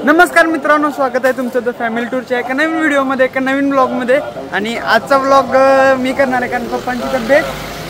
नमस्कार मित्रांनो, स्वागत आहे तुमचं द फॅमिली टूरच्या एका नवीन व्हिडिओमध्ये, एका नवीन ब्लॉगमध्ये. आणि आजचा ब्लॉग मी करणार आहे कारण पप्पांची तब्येत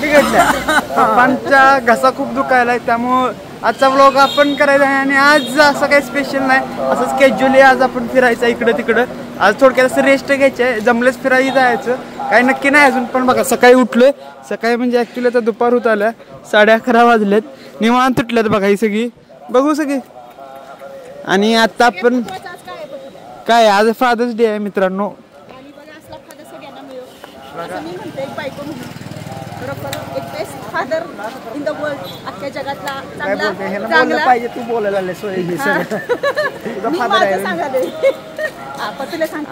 बिघडली आहे. पप्पांचा घसा खूप दुखायला आहे, त्यामुळं आजचा ब्लॉग आपण करायचा आहे. आणि आज असं काही स्पेशल नाही, असंच कॅज्युअली आज आपण फिरायचं इकडं तिकडं. आज थोडक्यात असं रेस्ट घ्यायचं आहे, जमलेच फिरायला जायचं, काही नक्की नाही अजून. पण बघा सकाळी उठलोय, सकाळी म्हणजे ॲक्च्युली आता दुपार होत आल्या, 11:30 वाजलेत, निवांत तुटल्यात बघा ही सगळी, बघू सगळी. आणि आता आपण काय आज फादर्स डे आहे मित्रांनो. पाहिजे तू बोलायला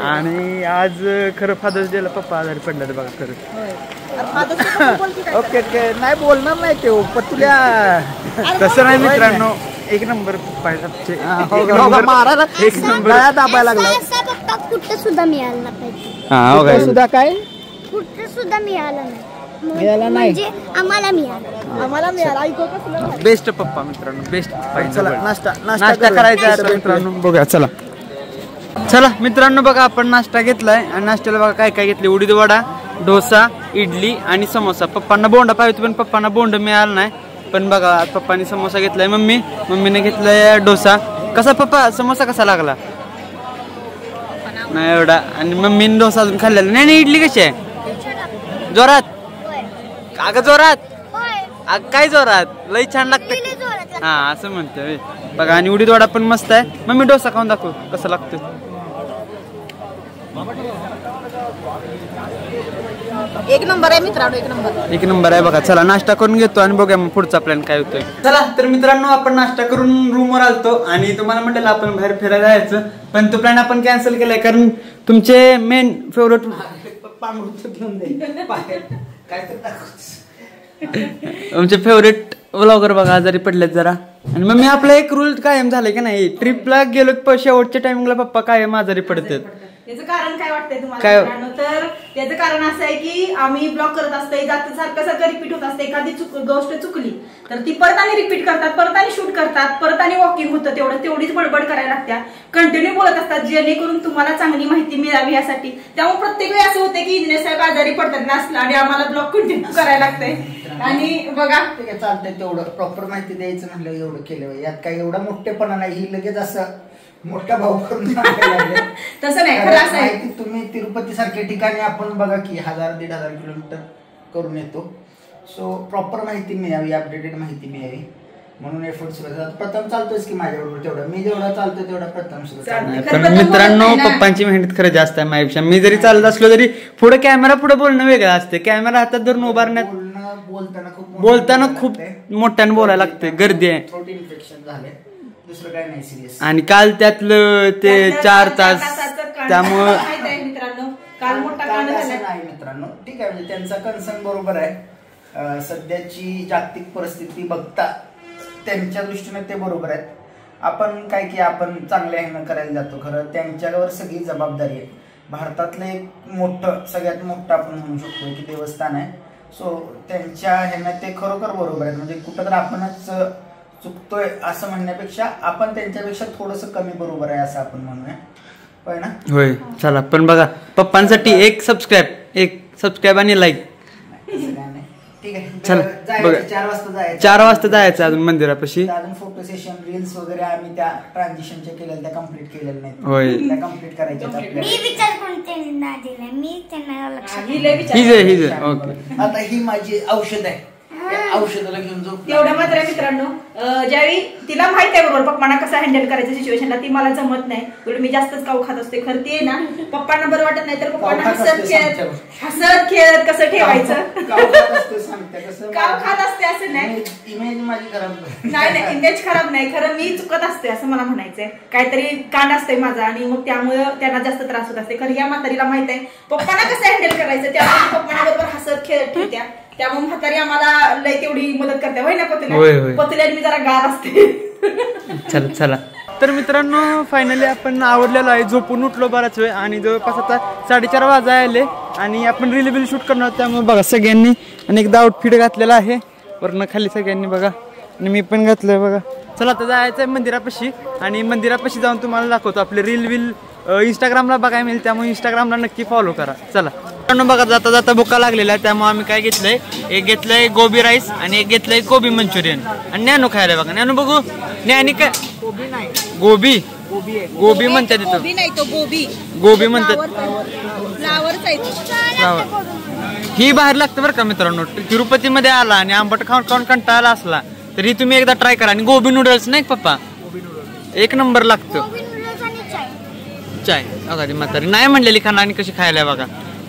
आणि आज खरं फादर्स डे ला पप्पा आजारी पडले बघा खरं. ओके ओके, नाही बोलणार नाही ते पतुल्या, तसं नाही मित्रांनो. एक नंबर एक नंबर दाबायला लागला. कुठं सुद्धा मिळाला पाहिजे, सुद्धा काय कुठं सुद्धा मिळाला मिळाला नाही, आम्हाला मिळाला. बेस्ट पप्पा मित्रांनो, बेस्ट. चला नाश्ता करायचा आहे मित्रांनो, बघा. चला चला मित्रांनो, बघा आपण नाश्ता घेतलाय आणि नाश्त्याला बघा काय काय घेतले. उडीद वडा, डोसा, इडली आणि समोसा. पप्पांना बोंडा पाहिजे पण पप्पांना बोंड मिळाला नाही. पण बघा पप्पांनी समोसा घेतलाय, मम्मीने घेतलाय डोसा. कसा पप्पा समोसा कसा लागला? नाही एवढा. आणि मम्मीने डोसा अजून खाल्लेला नाही. इडली कशी आहे? जोरात? अगं जोरात? काय जोरात? लई छान लागतं. हा असं म्हणतोय बघा. आणि उडीद वडा पण मस्त आहे. मम्मी डोसा खाऊन दाखव कसं लागतोय. एक नंबर आहे मित्रांनो, एक नंबर आहे बघा. चला नाश्ता करून घेतो आणि बघूया मग पुढचा प्लॅन काय होतोय. चला तर मित्रांनो, आपण नाश्ता करून रूमवर आलतो आणि तुम्हाला म्हटलं आपण बाहेर फिरायला जायचं, पण तो प्लॅन आपण कॅन्सल केलाय कारण तुमचे मेन फेवरेट तुमचे फेवरेट व्लॉगर बघा आजारी पडलेत जरा. आणि मग मी आपला एक रूल कायम झालंय की नाही, ट्रिपला गेलो शेवटच्या टाइमिंगला पप्पा कायम आजारी पडतात. त्याचं कारण काय वाटतंय तुम्हाला? तर त्याचं कारण असं आहे की आम्ही ब्लॉग करत असतोय, सारखं रिपीट होत असतं. एखादी गोष्ट चुकली तर ती परत आणि रिपीट करतात, परत आणि शूट करतात, परत आणि वॉकिंग होतं, तेवढीच बडबड करायला लागत्या. कंटिन्यू बोलत असतात जेणेकरून तुम्हाला चांगली माहिती मिळावी यासाठी. त्यामुळे प्रत्येक वेळी असं होतं की इंजिनियर साहेब आजारी पडतात नसला आणि आम्हाला ब्लॉग कंटिन्यू करायला लागतंय. आणि बघा चालतंय, तेवढं प्रॉपर माहिती द्यायचं म्हणलं एवढं केलं. यात काही एवढा मोठेपणा नाही, ही लगेच असं मोठा भाऊ करून तसं नाही. खरं असं आहे, तुम्ही तिरुपती सारख्या ठिकाणी आपण बघा की 1000-1500 किलोमीटर करून येतो. सो प्रॉपर माहिती मिळावी, अपडेटेड माहिती मिळावी म्हणून एफर्ट सुरू आहेत. प्रथम चालतोयच की माझ्याबरोबर, तेवढा मी जेवढा चालतोय तेवढा प्रथम सुरू. पण मित्रांनो, पप्पांची मेहनत खरं जास्त आहे माझ्यापेक्षा. मी जरी चालत असलो तरी पुढे कॅमेरा पुढे बोलणं वेगळं असते. कॅमेरा हातात धरून उभारण्यात बोलताना खूप मोठ्याने बोलायला लागते, गर्दी आहे. थ्रोट इन्फेक्शन झाले, दुसरं काय नाही सिरियस. आणि काल त्यातलं ते 4 तास, त्यामुळं नाही मित्रांनो. ठीक आहे, म्हणजे त्यांचा कन्सर्न बरोबर आहे. सध्याची जागतिक परिस्थिती बघता त्यांच्या दृष्टीने ते बरोबर आहेत. आपण काय की आपण चांगल्या ह्यानं करायला जातो. खरं त्यांच्यावर सगळी जबाबदारी आहे. भारतातलं एक मोठं, सगळ्यात मोठं आपण म्हणू शकतो की देवस्थान आहे. सो त्यांच्या ह्यानं ते खरोखर बरोबर आहेत. म्हणजे कुठं तर आपणच चुकतोय असं म्हणण्यापेक्षा आपण त्यांच्यापेक्षा थोडंसं कमी बरोबर आहे असं आपण म्हणूया, होय ना? होय. चला पण बघा पप्पांसाठी एक सबस्क्राईब आणि लाईक. ठीक आहे, चला 4 वाजता जायचं अजून मंदिरापाशी. अजून फोटो सेशन, रील्स वगैरे आम्ही त्या ट्रान्झिशनच्या केलेल्या त्या कम्प्लीट केलेल्या नाहीत. होय, त्या कम्प्लीट करायच्या. ओके. आता ही माझी औषध आहे, औषधाला घेऊन जाऊ. एवढं मात्र मित्रांनो, ज्यावेळी तिला माहित आहे बरोबर पप्पांना कसं हँडल करायचं सिच्युएशनला, ती मला जमत नाही. मी जास्तच काऊ खात असते. खरं ते ना पप्पांना बरं वाटत नाही तर पप्पांना हसत खेळत कसं ठेवायचं. काव खात असते असं नाही, इमेज माझी खराब नाही, इमेज खराब नाही. खरं मी चुकत असते असं मला म्हणायचंय. काहीतरी कांड असते माझा आणि मग त्यामुळे त्यांना जास्त त्रास होत असते. खरं या म्हातारीला माहित आहे पप्पांना कसं हँडल करायचं, त्यामुळे पप्पांना बरोबर हसत खेळत ठेवत्या. त्यामुळे म्हातारी आम्हाला लय तेवढी मदत करते, होय ना पतल्या मी जरा गार असते. चला तर मित्रांनो, फायनली आपण आवडलेलो आहे. झोपून उठलो बराच वेळ आणि जवळपास आता 4:30 वाजायला आले आणि आपण रील शूट करणार. त्यामुळे बघा सगळ्यांनी अनेकदा आउटफिट घातलेला आहे वरनं खाली सगळ्यांनी बघा, आणि मी पण घातलंय बघा. चला आता जायचं आहे मंदिरापाशी आणि मंदिरापाशी जाऊन तुम्हाला दाखवतो. आपले रील इंस्टाग्रामला बघायला मिळेल, त्यामुळे इंस्टाग्रामला नक्की फॉलो करा. चला बघा, जाता जाता भुका लागलेला आहे, त्यामुळे आम्ही काय घेतलंय, एक घेतलंय गोबी राईस आणि एक घेतलंय गोबी मंचुरियन आणि नॅनो खायला. बघा नॅनो बघू, नॅनी काय गोबी गोबी म्हणतात तिथं, गोबी म्हणतात. ही बाहेर लागतं बरं का मित्रांनो. तिरुपतीमध्ये आला आणि आंबट खाऊन खाऊन कंटाळा असला तरी तुम्ही एकदा ट्राय करा. आणि गोबी नूडल्स नाही पप्पा, एक नंबर लागतं. चाय बघा ती म्हातारी नाही म्हणलेली खाणार आणि कशी खायला बघा.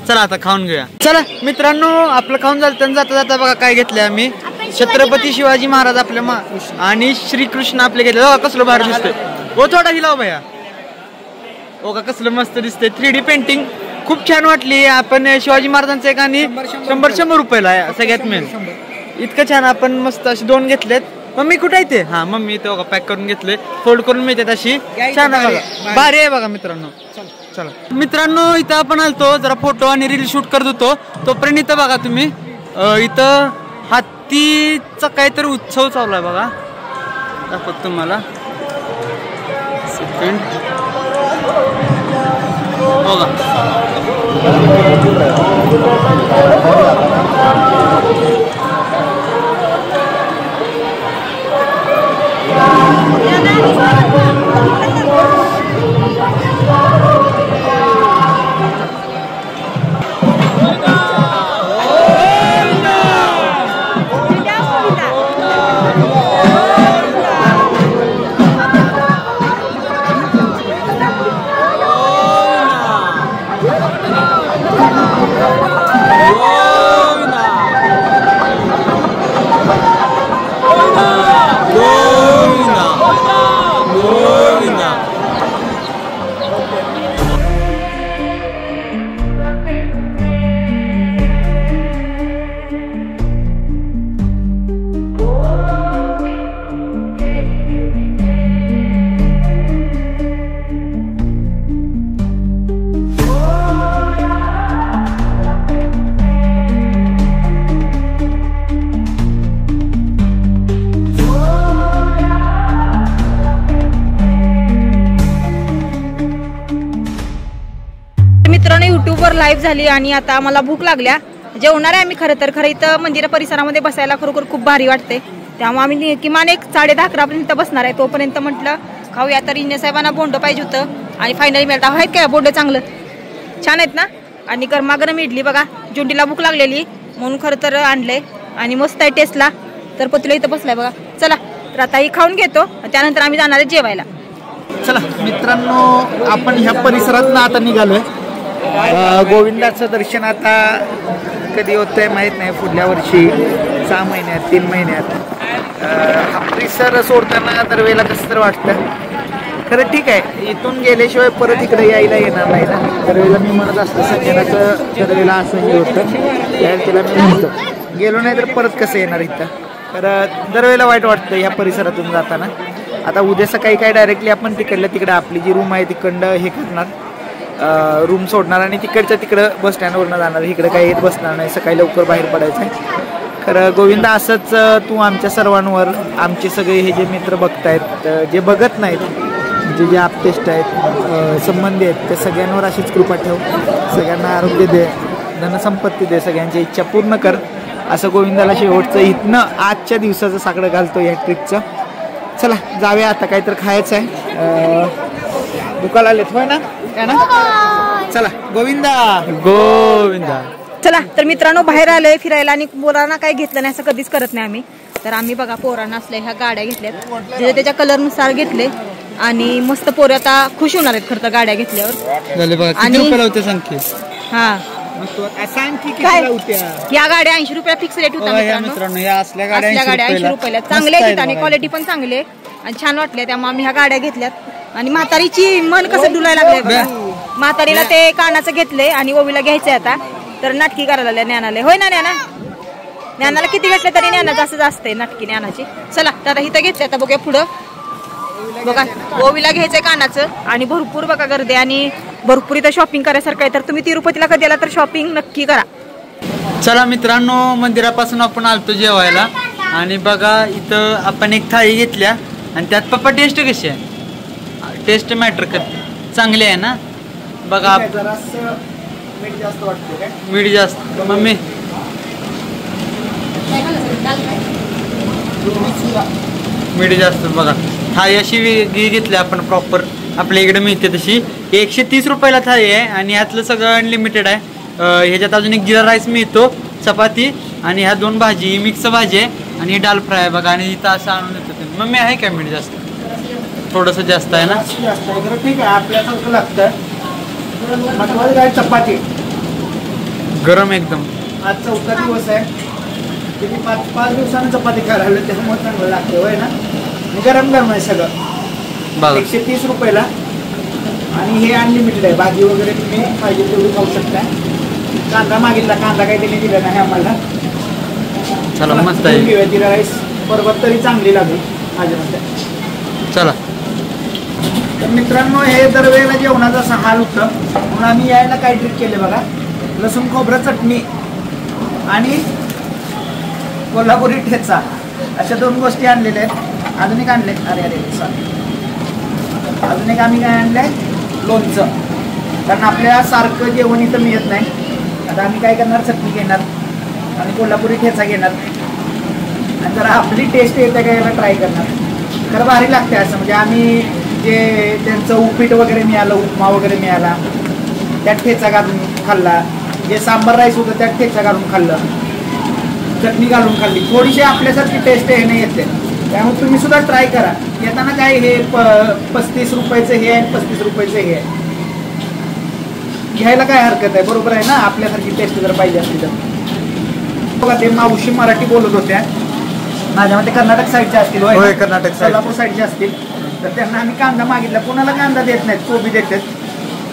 चला आता खाऊन घेऊया. चला मित्रांनो, आपलं खाऊन झालं. जाता जाता बघा काय घेतलंय आम्ही. छत्रपती शिवाजी महाराज आपल्या आणि श्रीकृष्ण आपले घेतले. बघा कसलं भारी दिसतंय. हो थोडा हिलाव भैया. हो का कसलं मस्त दिसतंय. 3D पेंटिंग खूप छान वाटली. आपण शिवाजी महाराजांचं एक आणि 100 रुपयाला आहे सगळ्यात मेन. इतकं छान आपण मस्त असे 2 घेतलेत. मम्मी कुठे आहे ते? हा मम्मी इथे बघा पॅक करून घेतले, फोल्ड करून मिळतात अशी. छान आहे बघा, भारी आहे बघा मित्रांनो. चला मित्रांनो, इथं आपण आलतो जरा फोटो आणि रील शूट करत होतो. तोपर्यंत इथं बघा तुम्ही, इथं हत्तीचा काहीतरी उत्सव चालू आहे बघा. दाखवतो तुम्हाला सेकंड बघा. युट्यूबवर लाईव्ह झाली आणि आता आम्हाला भूक लागल्या. जेवणार आहे आम्ही खरं इथं मंदिर परिसरामध्ये बसायला खरोखर खूप भारी वाटते. त्यामुळे आम्ही किमान एक 10:30 पर्यंत बसणार आहे. तोपर्यंत म्हटलं खाऊया. तर इंजे साहेबांना बोंड पाहिजे होतं आणि फायनली मिळतं. आहेत काय बोंड चांगलं छान आहेत ना. आणि गरमागरम इडली बघा. जुंडीला भूक लागलेली म्हणून खरं तर आणलंय आणि मस्त आहे टेस्टला. तर पतीला इथं बसलाय बघा. चला तर आता ही खाऊन घेतो, त्यानंतर आम्ही जाणार आहे जेवायला. चला मित्रांनो, आपण ह्या परिसरात आता निघालोय. गोविंदाचं दर्शन आता कधी होतंय माहीत नाही. पुढल्या वर्षी 6 महिन्यात 3 महिन्यात. हा परिसर सोडताना दरवेळेला कसं तर वाटतं. खरं ठीक आहे, इथून गेल्याशिवाय परत इकडे यायला येणार नाही ना. दरवेळेला मी म्हणत असतो संजनाचं दरवेळेला असं हे होतं, त्यावेळेला तिला मी म्हणतो गेलो नाही तर परत कसं येणार इथं. तर दरवेळेला वाईट वाटतं ह्या परिसरातून जाताना. आता उद्या सकाळी काय डायरेक्टली आपण तिकडल्या तिकडं आपली जी रूम आहे तिकडं हे करणार, रूम सोडणार आणि तिकडच्या तिकडं बस स्टँडवरनं जाणार. इकडं काही येत बसणार नाही, सकाळी लवकर बाहेर पडायचं आहे. खरं गोविंदा असंच तू आमच्या सर्वांवर, आमचे सगळे हे जे मित्र बघतायत, जे बघत नाहीत, जे आप्तेष्ट आहेत, संबंधी आहेत, त्या सगळ्यांवर अशीच कृपा ठेव. सगळ्यांना आरोग्य दे, धनसंपत्ती दे, सगळ्यांच्या इच्छा पूर्ण कर. असं गोविंदाला शेवटचं इथनं आजच्या दिवसाचं साकडं घालतो या ट्रिपचं. चला जाऊया आता, काहीतरी खायचं आहे. दुकान आलेत होय ना, काय ना. चला गोविंदा गोविंदा. चला तर मित्रांनो, बाहेर आलोय फिरायला आणि पोरांना काय घेतलं नाही असं कधीच करत नाही आम्ही. तर आम्ही बघा पोरांना असल्या ह्या गाड्या घेतल्यात, जे त्याच्या कलरनुसार घेतले आणि मस्त पोरं आता खुश होणार आहेत खरं तर गाड्या घेतल्यावर. आणि हा या गाड्या 80 रुपये फिक्स रेट होता मित्रांनो. या असल्या गाड्या 80 रुपयाला चांगल्या आहेत आणि क्वालिटी पण चांगली आहे आणि छान वाटले. त्यामुळे आम्ही ह्या गाड्या घेतल्यात. आणि म्हातारीची मन कसं डुलायला लागलंय बघा. म्हातारीला ते कानाचं घेतलंय आणि ओवीला घ्यायचंय आता. तर नाटकी करायला लागले ज्ञानाला. होय ना ज्ञाना, ज्ञानाला किती घेतलं तरी ज्ञाना जास्त जास्त आहे नाटकी ज्ञानाची. चला तर आता इथं घेतलं, आता बघूया पुढं. बघा ओवीला घ्यायचंय कानाचं आणि भरपूर बघा गर्दी आणि भरपूर इथं शॉपिंग करायसारखं आहे. तर तुम्ही तिरुपतीला कधी आला तर शॉपिंग नक्की करा. चला मित्रांनो, मंदिरापासून आपण आलतो जेवायला आणि बघा इथं आपण एक थाळी घेतल्या आणि त्यात पप्पा टेस्ट कशी आहे? टेस्ट मॅटर करते, चांगली आहे ना? बघा जरासं मीठ जास्त वाटतं काय? मीठ जास्त मम्मी मीठ जास्त बघा. थाळी अशी वेगळी घेतली आपण प्रॉपर आपल्या इकडे मिळते तशी 130 रुपयाला थाळी आहे आणि ह्यातलं सगळं अनलिमिटेड आहे. ह्याच्यात अजून एक जिरा राईस मिळतो, चपाती आणि ह्या 2 भाजी, ही मिक्स भाजी आहे आणि ही दाल फ्राय आहे बघा. आणि इथं असं आणून देतो ते. मम्मी आहे काय मीठ जास्त? थोडंसं जास्त आहे ना? जास्त आहे खरं, ठीक आहे आपल्यासारखं लागतं. महत्वाचं काय चपाती गरम एकदम. आज 4था दिवस आहे. किती 5 दिवसानं चपाती खायला लागलं त्याच्यामुळे चांगलं लागतं होय ना. गरम गरम आहे सगळं. बघा 130 रुपयाला आणि हे अनलिमिटेड आहे. भाजी वगैरे तुम्ही पाहिजे तेवढी खाऊ शकता. कांदा मागितला, कांदा काही त्यांनी दिला नाही आम्हाला. चला मस्त आहे. जिरा राईस बरोबर तरी चांगली लागेल माझ्या मते. चला तर मित्रांनो हे दरवेळेला जेवणाचा असा हाल होतं म्हणून आम्ही यायला काय ट्रीट केले बघा. लसूण खोबरं चटणी आणि कोल्हापुरी ठेचा अशा 2 गोष्टी आणलेल्या आहेत. अजून एक आणले, अरे सॉरी, अजून एक आम्ही काय आणलंय लोणचं. कारण आपल्या सारखं जेवण इथं मिळत नाही. आता आम्ही काय करणार, चटणी घेणार आणि कोल्हापुरी ठेचा घेणार आणि जरा आपली टेस्ट येते का याला ट्राय करणार. खरं भारी लागते असं. म्हणजे आम्ही जे त्यांचं उपीट वगैरे मिळालं, उपमा वगैरे मिळाला त्यात ठेचा घालून खाल्ला. जे सांबार राईस होतं त्यात ठेचा घालून खाल्लं, चटणी घालून खाल्ली. थोडीशी आपल्यासारखी टेस्ट हे नाही येते. त्यामुळे तुम्ही सुद्धा ट्राय करा. येताना काय हे 35 रुपयाचं हे आहे, 35 रुपयाचं हे आहे. घ्यायला काय हरकत आहे, बरोबर आहे ना? आपल्यासारखी टेस्ट जर पाहिजे असली तर. बघा ते मावशी मराठी बोलत होत्या, माझ्या मते कर्नाटक साईडच्या असतील, होय कर्नाटक सोलापूर साईडच्या असतील. तर त्यांना आम्ही कांदा मागितला, कोणाला कांदा देत नाहीत, कोबी देतात.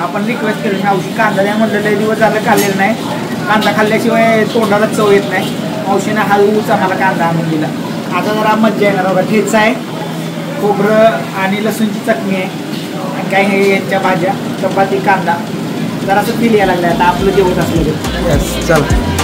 आपण रिक्वेस्ट केली मावशी कांदा द्या म्हणलं, लय दिवस झालं खाल्लेलं नाही. कांदा खाल्ल्याशिवाय तोंडाला चव येत नाही. मावशीनं हळूच आम्हाला कांदा आणून दिला. आता जरा मज्जा येणार बघा. ठेचा आहे, खोबरं आणि लसूणची चटणी आहे आणि काय हे यांच्या भाज्या, चपाती, कांदा. जरासं फील यायला लागलं आता आपलं जेवत असलं. चला